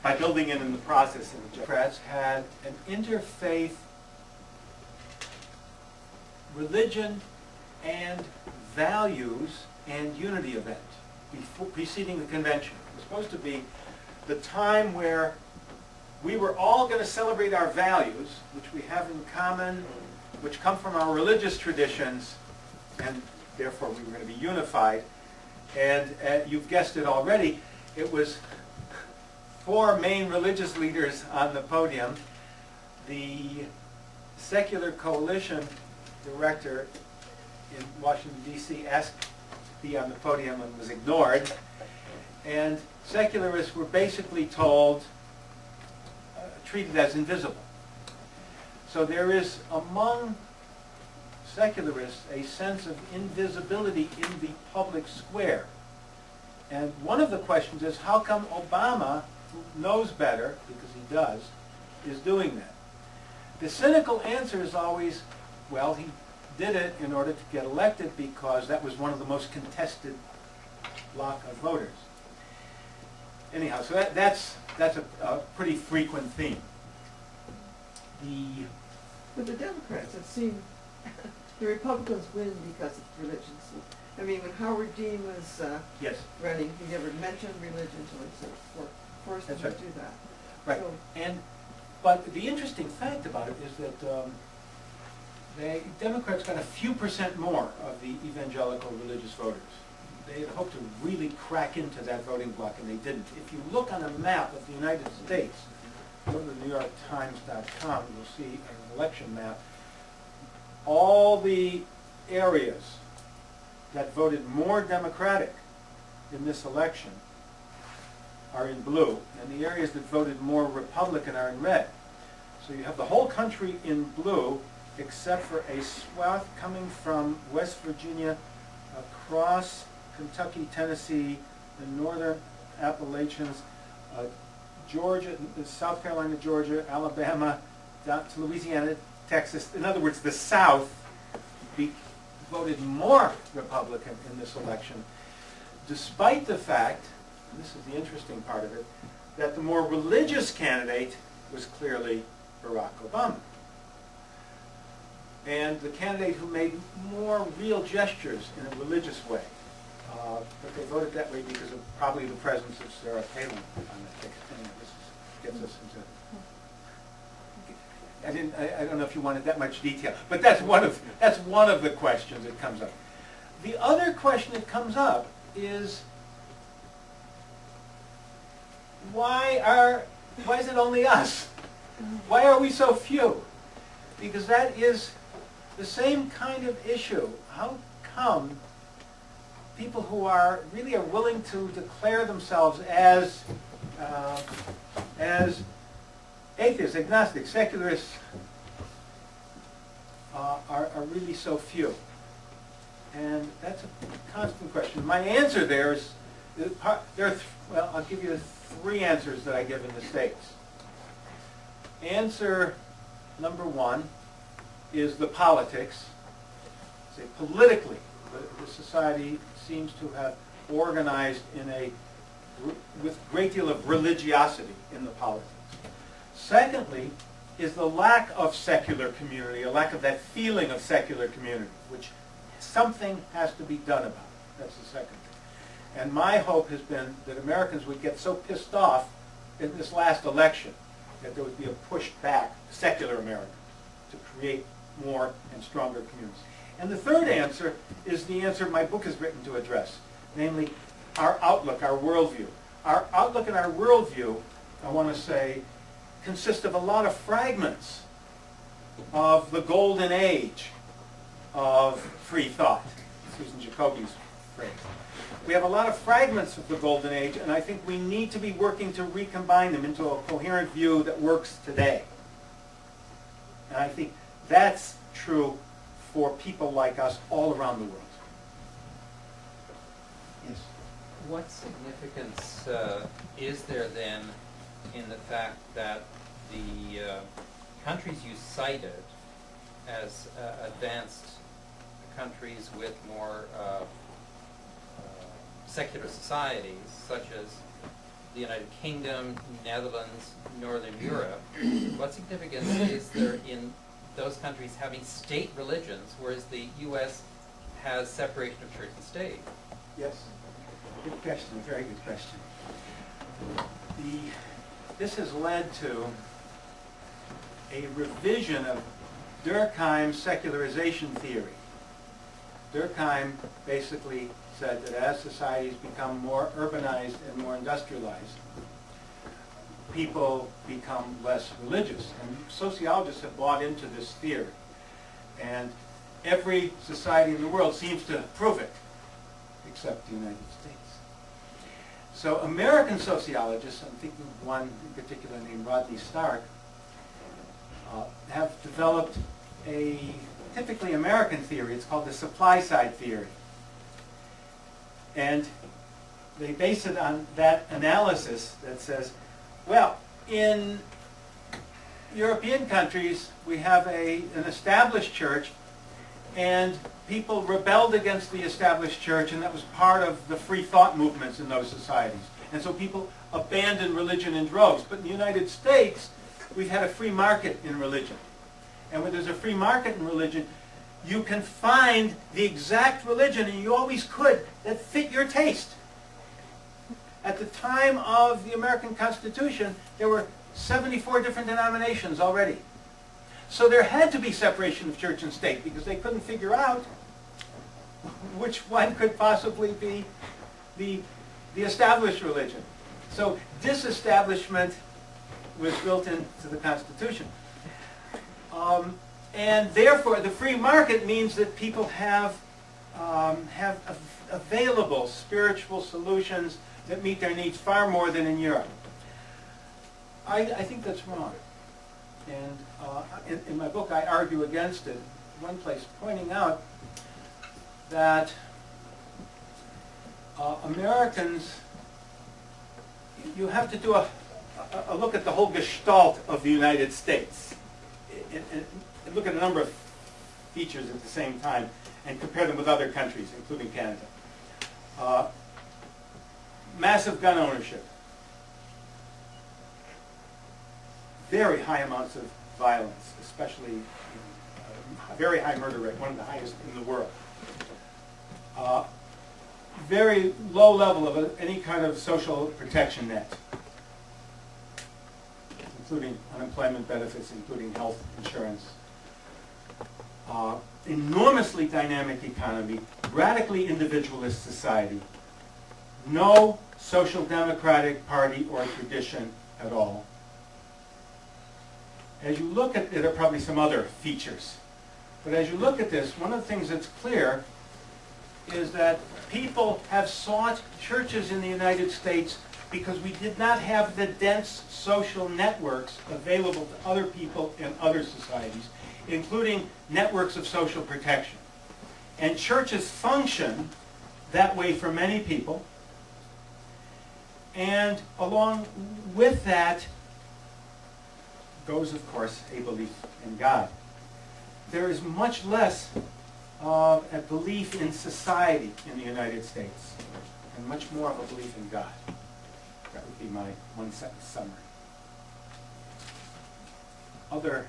by building it in the process. And the Democrats had an interfaith religion and values and unity event preceding the convention. It was supposed to be the time where we were all going to celebrate our values, which we have in common, which come from our religious traditions, and therefore we were going to be unified. And you've guessed it already, it was 4 main religious leaders on the podium. The Secular Coalition director in Washington, D.C. asked to be on the podium and was ignored. And secularists were basically told, treated as invisible. So there is among secularists a sense of invisibility in the public square. And one of the questions is, how come Obama, who knows better, because he does, is doing that? The cynical answer is always, well, he did it in order to get elected because that was one of the most contested block of voters. Anyhow, so that's a pretty frequent theme. But the Democrats have seen the Republicans win because of religion. So, I mean, when Howard Dean was yes. running, he never mentioned religion until he sort of forced him to do that. Right. So, but the interesting fact about it is that the Democrats got a few % more of the evangelical religious voters. They had hoped to really crack into that voting bloc, and they didn't. If you look on a map of the United States, go to NewYorkTimes.com, you'll see an election map. All the areas that voted more Democratic in this election are in blue, and the areas that voted more Republican are in red. So you have the whole country in blue, except for a swath coming from West Virginia across Kentucky, Tennessee, the northern Appalachians, Georgia, South Carolina, Georgia, Alabama, down to Louisiana, Texas. In other words, the South voted more Republican in this election, despite the fact, and this is the interesting part of it, that the more religious candidate was clearly Barack Obama. And the candidate who made more real gestures in a religious way. But they voted that way because of probably the presence of Sarah Palin on that ticket. Anyway, this gets us into... I don't know if you wanted that much detail, but that's one of the questions that comes up. The other question that comes up is, why is it only us? Why are we so few? Because that is the same kind of issue. How come people who really are willing to declare themselves as atheists, agnostics, secularists are really so few? And that's a constant question. My answer there is, well, I'll give you 3 answers that I give in the States. Answer number 1 is the politics. Say politically, the society seems to have organized with a great deal of religiosity in the politics. Secondly, is the lack of secular community, a lack of that feeling of secular community, which something has to be done about. That's the second thing. And my hope has been that Americans would get so pissed off in this last election that there would be a push back, secular Americans, to create more and stronger communities. And the third answer is the answer my book is written to address, namely our outlook, our worldview. Our outlook and our worldview, I want to say, consist of a lot of fragments of the golden age of free thought, Susan Jacoby's phrase. We have a lot of fragments of the golden age, and I think we need to be working to recombine them into a coherent view that works today. And I think that's true for people like us all around the world. Yes? What significance is there then in the fact that the countries you cited as advanced countries with more secular societies, such as the United Kingdom, Netherlands, Northern Europe, what significance is there in those countries having state religions, whereas the U.S. has separation of church and state? Yes. Good question. Very good question. This has led to a revision of Durkheim's secularization theory. Durkheim basically said that as societies become more urbanized and more industrialized, people become less religious. And sociologists have bought into this theory. And every society in the world seems to prove it, except the United States. So American sociologists, I'm thinking of one in particular named Rodney Stark, have developed a typically American theory. It's called the supply-side theory. And they base it on that analysis that says, well, in European countries, we have an established church, and people rebelled against the established church, and that was part of the free thought movements in those societies. And so people abandoned religion in droves. But in the United States, we've had a free market in religion. And when there's a free market in religion, you can find the exact religion, and you always could, that fit your taste. At the time of the American Constitution, there were 74 different denominations already. So there had to be separation of church and state, because they couldn't figure out which one could possibly be the established religion. So disestablishment was built into the Constitution. And therefore, the free market means that people have available spiritual solutions that meet their needs far more than in Europe. I think that's wrong. And in my book, I argue against it. One place pointing out that Americans, you have to do a look at the whole gestalt of the United States. And look at a number of features at the same time and compare them with other countries, including Canada. Massive gun ownership. Very high amounts of violence, especially a very high murder rate, one of the highest in the world. Very low level of any kind of social protection net, including unemployment benefits, including health insurance. Enormously dynamic economy, radically individualist society, no social democratic party or tradition at all. As you look at it, there are probably some other features. But as you look at this, one of the things that's clear is that people have sought churches in the United States because we did not have the dense social networks available to other people in other societies, including networks of social protection. And churches function that way for many people. And along with that goes, of course, a belief in God. There is much less of a belief in society in the United States, and much more of a belief in God. That would be my one-sentence summary. Other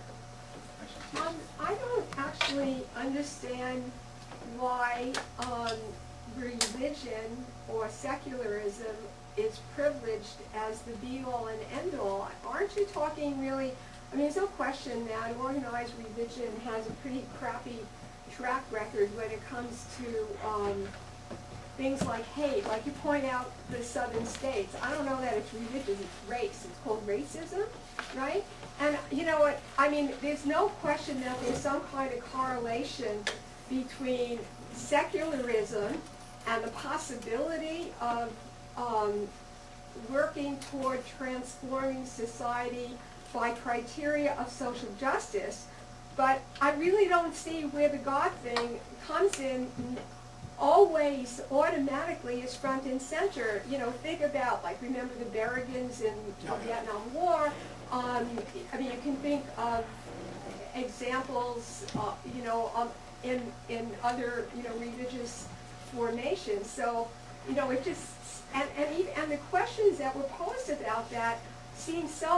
questions? I don't actually understand why religion or secularism is privileged as the be-all and end-all. Aren't you talking really, I mean, there's no question that organized religion has a pretty crappy track record when it comes to things like hate. Like you point out the southern states. I don't know that it's religious, it's race. It's called racism, right? And you know what, I mean, there's no question that there's some kind of correlation between secularism and the possibility of working toward transforming society by criteria of social justice, but I really don't see where the God thing comes in always automatically is front and center. You know, think about, like, remember the Berrigans in the Vietnam War. I mean, you can think of examples, you know, in other, you know, religious formations. So you know, it just, and the questions that were posed about that seem so